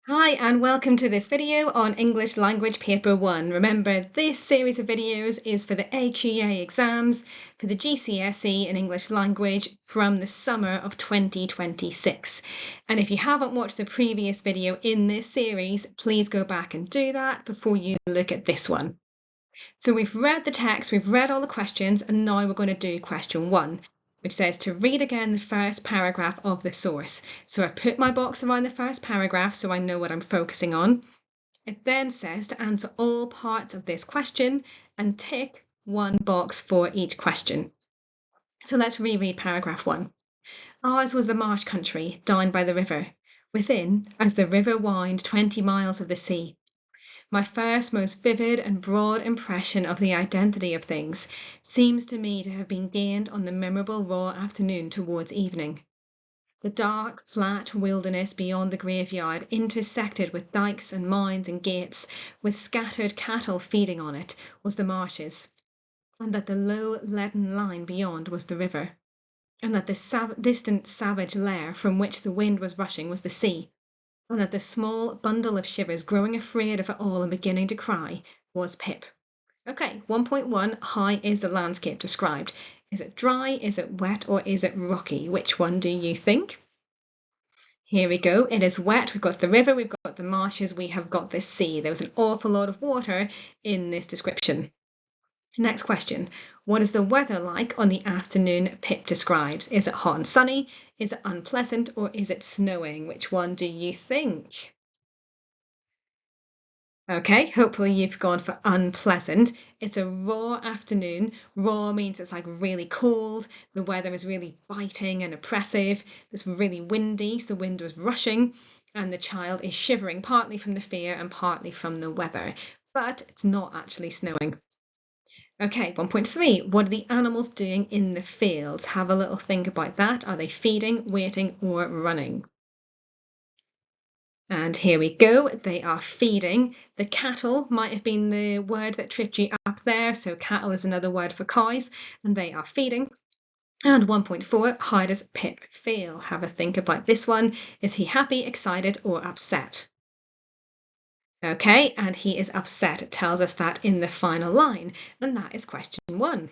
Hi and welcome to this video on English Language Paper 1. Remember, this series of videos is for the AQA exams for the GCSE in English Language from the summer of 2026. And if you haven't watched the previous video in this series, please go back and do that before you look at this one. So we've read the text, we've read all the questions, and now we're going to do question 1. Which says to read again the first paragraph of the source. So I put my box around the first paragraph so I know what I'm focusing on. It then says to answer all parts of this question and tick one box for each question. So let's reread paragraph 1. Ours was the marsh country down by the river, within, as the river wound 20 miles of the sea. My first, most vivid and broad impression of the identity of things seems to me to have been gained on the memorable raw afternoon towards evening. The dark, flat wilderness beyond the graveyard, intersected with dikes and mounds and gates, with scattered cattle feeding on it, was the marshes, and that the low leaden line beyond was the river, and that the distant savage lair from which the wind was rushing was the sea, and that the small bundle of shivers, growing afraid of it all and beginning to cry, was Pip. Okay, 1.1, how is the landscape described? Is it dry, is it wet, or is it rocky? Which one do you think? Here we go, it is wet. We've got the river, we've got the marshes, we have got the sea. There was an awful lot of water in this description. Next question. What is the weather like on the afternoon Pip describes? Is it hot and sunny? Is it unpleasant? Or is it snowing? Which one do you think? Okay, hopefully you've gone for unpleasant. It's a raw afternoon. Raw means it's like really cold. The weather is really biting and oppressive. It's really windy, so the wind was rushing, and the child is shivering partly from the fear and partly from the weather. But it's not actually snowing. Okay, 1.3. What are the animals doing in the fields? Have a little think about that. Are they feeding, waiting, or running? And here we go. They are feeding. The cattle might have been the word that tripped you up there. So cattle is another word for cows, and they are feeding. And 1.4, how does Pip feel? Have a think about this one. Is he happy, excited, or upset? Okay, and he is upset. It tells us that in the final line, and that is question 1.